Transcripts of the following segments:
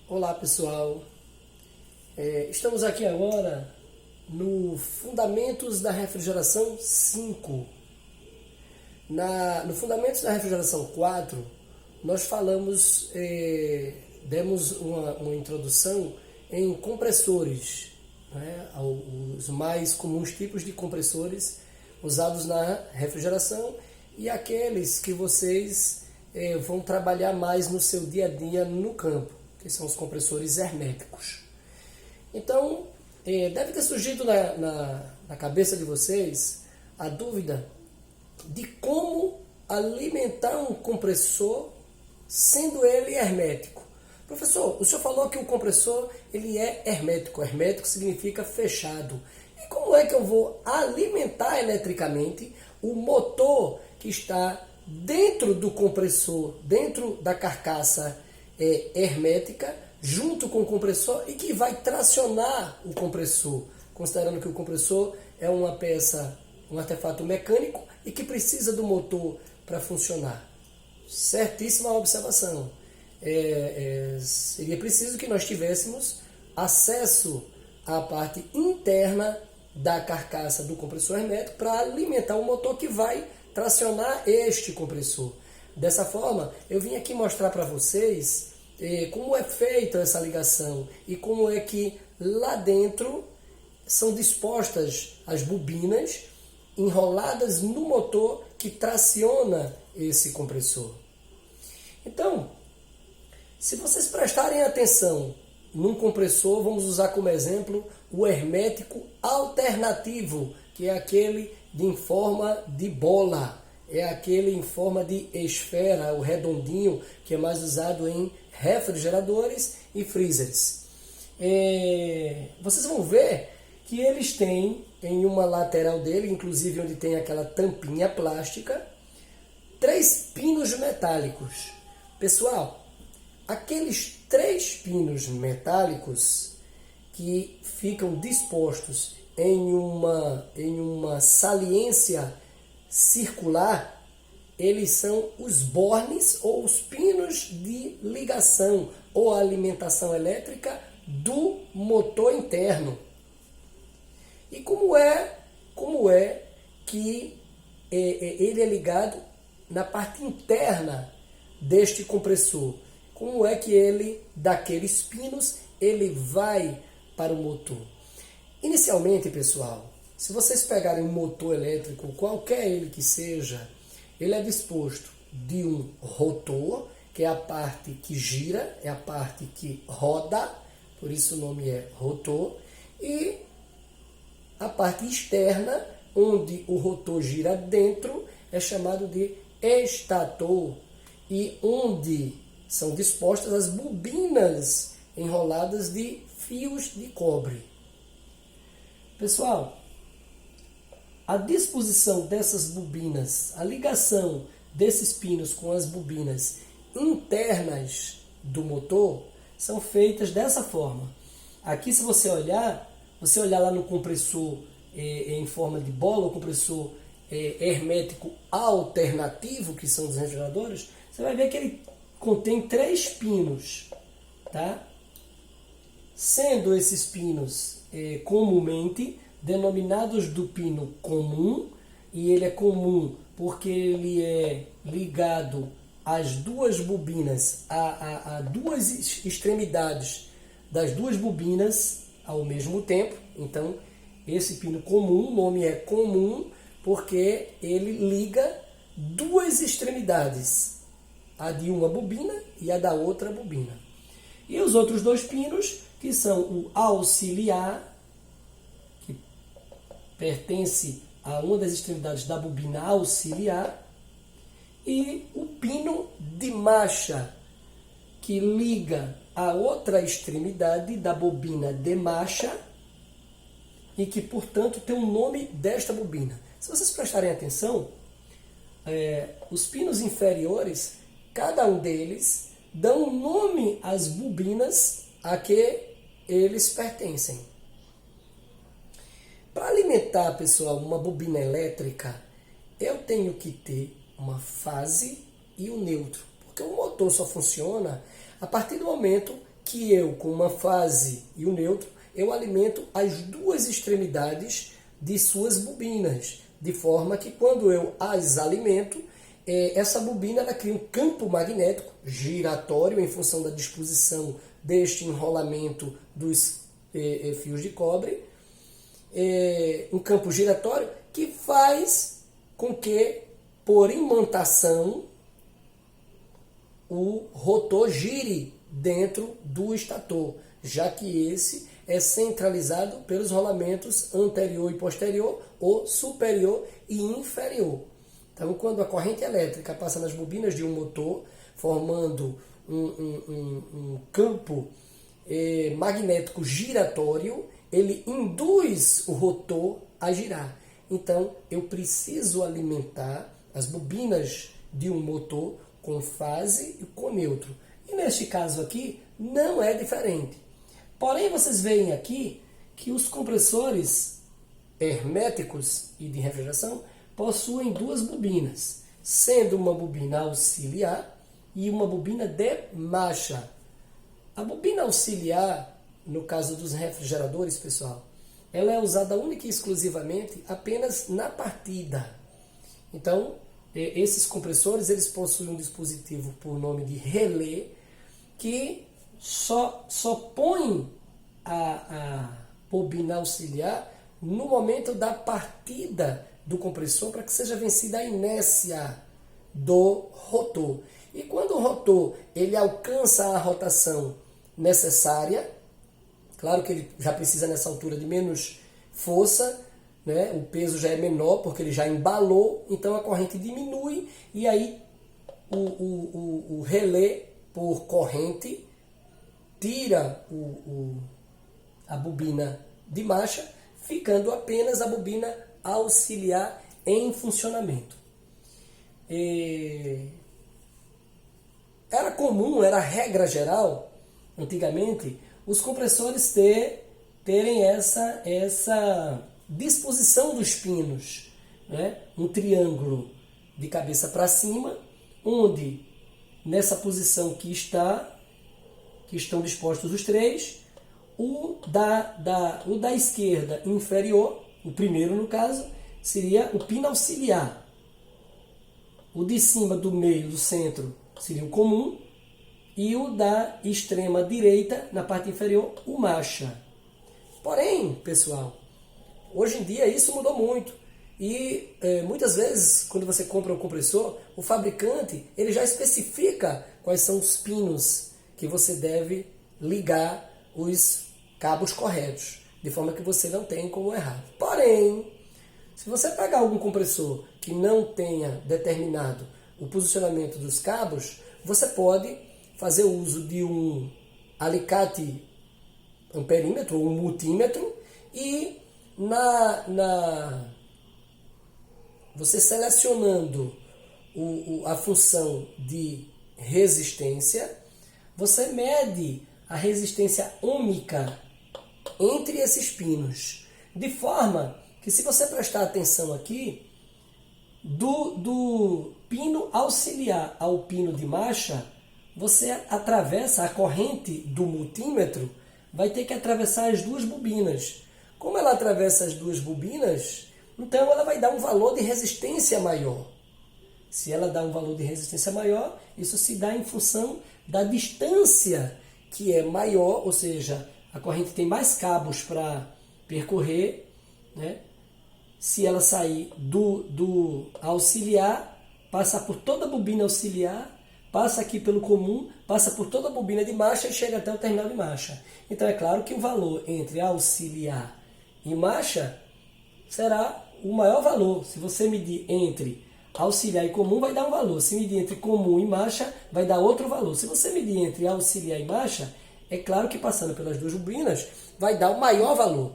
Olá pessoal, estamos aqui agora no Fundamentos da Refrigeração 5. No Fundamentos da Refrigeração 4, nós falamos, demos uma introdução em compressores, né, os mais comuns tipos de compressores usados na refrigeração e aqueles que vocês vão trabalhar mais no seu dia a dia no campo, que são os compressores herméticos. Então, deve ter surgido na cabeça de vocês a dúvida de como alimentar um compressor sendo ele hermético. Professor, o senhor falou que o compressor ele é hermético. Hermético significa fechado. E como é que eu vou alimentar eletricamente o motor que está dentro do compressor, dentro da carcaça hermética, junto com o compressor e que vai tracionar o compressor, considerando que o compressor é uma peça, um artefato mecânico e que precisa do motor para funcionar? Certíssima observação. Seria preciso que nós tivéssemos acesso à parte interna da carcaça do compressor hermético para alimentar o motor que vai tracionar este compressor. Dessa forma, eu vim aqui mostrar para vocês como é feita essa ligação e como é que lá dentro são dispostas as bobinas enroladas no motor que traciona esse compressor. Então, se vocês prestarem atenção num compressor, vamos usar como exemplo o hermético alternativo, que é aquele em forma de bola, é aquele em forma de esfera, o redondinho, que é mais usado em refrigeradores e freezers. Vocês vão ver que eles têm em uma lateral dele, inclusive onde tem aquela tampinha plástica, 3 pinos metálicos. Pessoal, aqueles 3 pinos metálicos que ficam dispostos em uma saliência circular, eles são os bornes ou os pinos de ligação ou alimentação elétrica do motor interno. E como é que ele é ligado na parte interna deste compressor? Como é que ele, daqueles pinos, ele vai para o motor? Inicialmente, pessoal, se vocês pegarem um motor elétrico, qualquer ele que seja, ele é disposto de um rotor, que é a parte que gira, é a parte que roda, por isso o nome é rotor, e a parte externa, onde o rotor gira dentro, é chamado de estator, e onde são dispostas as bobinas enroladas de fios de cobre. Pessoal, a disposição dessas bobinas, a ligação desses pinos com as bobinas internas do motor são feitas dessa forma. Aqui, se você olhar lá no compressor em forma de bola, o compressor hermético alternativo, que são dos refrigeradores, você vai ver que ele contém 3 pinos, tá? Sendo esses pinos comumente denominados do pino comum, e ele é comum porque ele é ligado às 2 bobinas, a 2 extremidades das 2 bobinas ao mesmo tempo. Então, esse pino comum, o nome é comum porque ele liga 2 extremidades, a de uma bobina e a da outra bobina. E os outros 2 pinos, que são o auxiliar, que pertence a uma das extremidades da bobina auxiliar, e o pino de marcha, que liga a outra extremidade da bobina de marcha e que, portanto, tem o nome desta bobina. Se vocês prestarem atenção, os pinos inferiores, cada um deles, dão nome às bobinas a que eles pertencem. Para alimentar, pessoal, uma bobina elétrica, eu tenho que ter uma fase e um neutro, porque o motor só funciona a partir do momento que que eu, com uma fase e o neutro, eu alimento as duas extremidades de suas bobinas, de forma que quando eu as alimento, essa bobina ela cria um campo magnético giratório em função da disposição deste enrolamento dos fios de cobre, um campo giratório que faz com que, por imantação, o rotor gire dentro do estator, já que esse é centralizado pelos rolamentos anterior e posterior, ou superior e inferior. Então, quando a corrente elétrica passa nas bobinas de um motor, formando um campo magnético giratório, ele induz o rotor a girar. Então, eu preciso alimentar as bobinas de um motor com fase e com neutro. E neste caso aqui, não é diferente. Porém, vocês veem aqui que os compressores herméticos e de refrigeração possuem duas bobinas, sendo uma bobina auxiliar e uma bobina de marcha. A bobina auxiliar, no caso dos refrigeradores, pessoal, ela é usada única e exclusivamente apenas na partida. Então, esses compressores eles possuem um dispositivo por nome de relé, que só põe a bobina auxiliar no momento da partida do compressor para que seja vencida a inércia do rotor. E quando o rotor ele alcança a rotação necessária, claro que ele já precisa nessa altura de menos força, né? O peso já é menor porque ele já embalou, então a corrente diminui e aí o relé por corrente tira a bobina de marcha, ficando apenas a bobina auxiliar em funcionamento. Era comum, era regra geral, antigamente, os compressores terem essa disposição dos pinos, né? Um triângulo de cabeça para cima, onde nessa posição que estão dispostos os três, o da esquerda inferior, o primeiro no caso, seria o pino auxiliar. O de cima, do meio, do centro, seria o comum. E o da extrema direita, na parte inferior, o marcha. Porém, pessoal, hoje em dia isso mudou muito. E muitas vezes, quando você compra um compressor, o fabricante ele já especifica quais são os pinos que você deve ligar os cabos corretos, de forma que você não tenha como errar. Porém, se você pegar algum compressor que não tenha determinado o posicionamento dos cabos, você pode fazer uso de um alicate amperímetro ou um multímetro e você selecionando a função de resistência, você mede a resistência ohmica entre esses pinos, de forma que, se você prestar atenção aqui, do pino auxiliar ao pino de marcha, você atravessa a corrente do multímetro, vai ter que atravessar as duas bobinas. Como ela atravessa as duas bobinas, então ela vai dar um valor de resistência maior. Se ela dá um valor de resistência maior, isso se dá em função da distância que é maior, ou seja, a corrente tem mais cabos para percorrer, né? Se ela sair do auxiliar, passa por toda a bobina auxiliar, passa aqui pelo comum, passa por toda a bobina de marcha e chega até o terminal de marcha. Então é claro que o valor entre auxiliar e marcha será o maior valor. Se você medir entre auxiliar e comum, vai dar um valor. Se medir entre comum e marcha, vai dar outro valor. Se você medir entre auxiliar e marcha, é claro que passando pelas duas bobinas, vai dar o maior valor.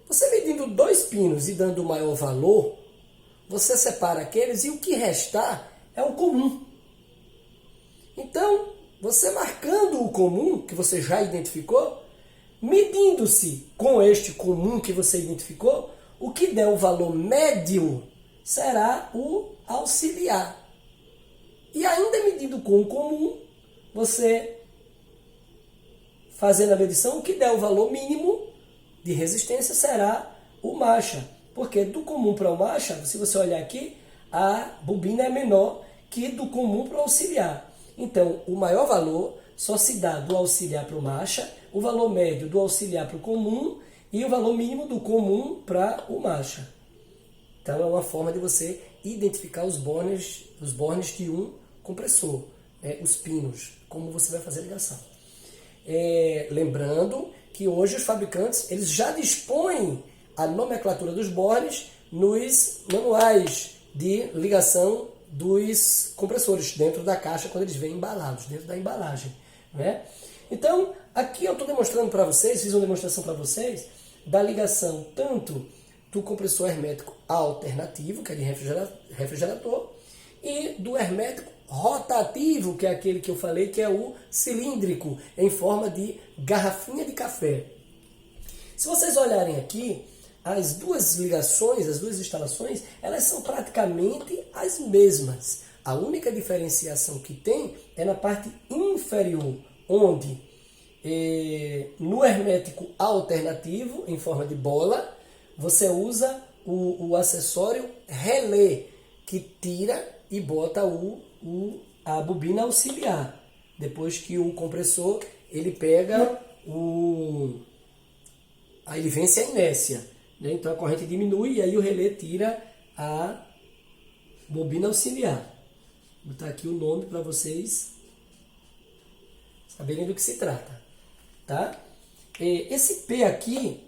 Você medindo dois pinos e dando o maior valor, você separa aqueles e o que restar é o comum. Então, você marcando o comum, que você já identificou, medindo-se com este comum que você identificou, o que der o valor médio será o auxiliar. E ainda medindo com o comum, você fazendo a medição, o que der o valor mínimo de resistência será o Masha. Porque do comum para o Masha, se você olhar aqui, a bobina é menor que do comum para o auxiliar. Então, o maior valor só se dá do auxiliar para o Masha, o valor médio do auxiliar para o comum e o valor mínimo do comum para o Masha. Então, é uma forma de você identificar os bornes de um compressor, né? Os pinos, como você vai fazer a ligação. Lembrando que hoje os fabricantes eles já dispõem a nomenclatura dos bornes nos manuais de ligação dos compressores, dentro da caixa, quando eles vêm embalados, dentro da embalagem, né? Então, aqui eu estou demonstrando para vocês, fiz uma demonstração para vocês, da ligação tanto do compressor hermético alternativo, que é de refrigerador, e do hermético rotativo, que é aquele que eu falei, que é o cilíndrico, em forma de garrafinha de café. Se vocês olharem aqui, as duas ligações, as duas instalações, elas são praticamente as mesmas. A única diferenciação que tem é na parte inferior, onde no hermético alternativo, em forma de bola, você usa o acessório relé, que tira e bota a bobina auxiliar. Depois que o compressor ele pega aí ele vence a inércia, né? Então a corrente diminui e aí o relé tira a bobina auxiliar. Vou botar aqui o nome para vocês saberem do que se trata, tá? Esse P aqui,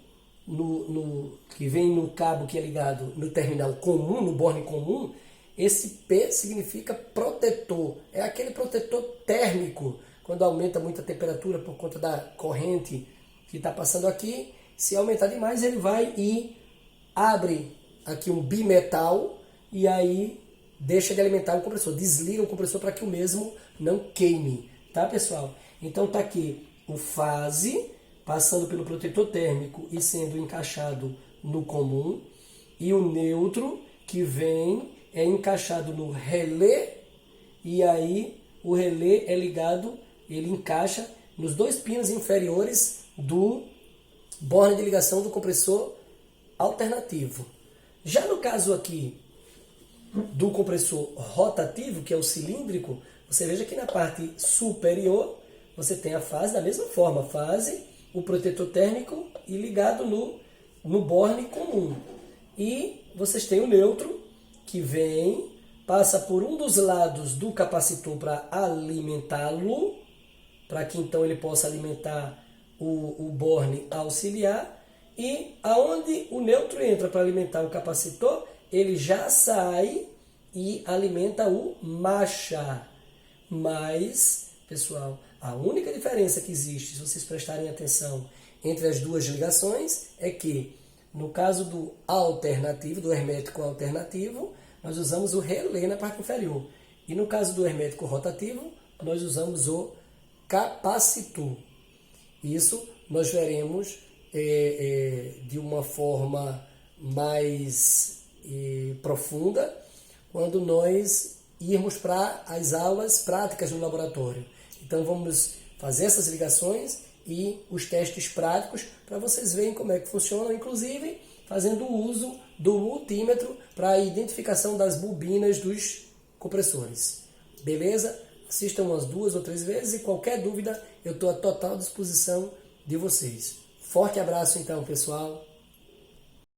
que vem no cabo que é ligado no terminal comum, no borne comum, esse P significa protetor. É aquele protetor térmico, quando aumenta muito a temperatura por conta da corrente que está passando aqui. Se aumentar demais, ele vai e abre aqui um bimetal e aí deixa de alimentar o compressor, desliga o compressor para que o mesmo não queime, tá, pessoal? Então tá aqui o fase, passando pelo protetor térmico e sendo encaixado no comum, e o neutro, que vem, é encaixado no relé, e aí o relé é ligado, ele encaixa nos dois pinos inferiores do borne de ligação do compressor alternativo. Já no caso aqui do compressor rotativo, que é o cilíndrico, você veja que na parte superior você tem a fase da mesma forma, fase, o protetor térmico e ligado no borne comum. E vocês têm o neutro, que vem, passa por um dos lados do capacitor para alimentá-lo, para que então ele possa alimentar o borne auxiliar, e aonde o neutro entra para alimentar o capacitor, ele já sai e alimenta o Masha. Mas, pessoal, a única diferença que existe, se vocês prestarem atenção, entre as duas ligações, é que no caso do alternativo, do hermético alternativo, nós usamos o relé na parte inferior. E no caso do hermético rotativo, nós usamos o capacitor. Isso nós veremos de uma forma mais profunda quando nós irmos para as aulas práticas no laboratório. Então vamos fazer essas ligações e os testes práticos para vocês verem como é que funciona, inclusive fazendo uso do multímetro para a identificação das bobinas dos compressores. Beleza? Assistam umas 2 ou 3 vezes e qualquer dúvida eu estou à total disposição de vocês. Forte abraço então, pessoal!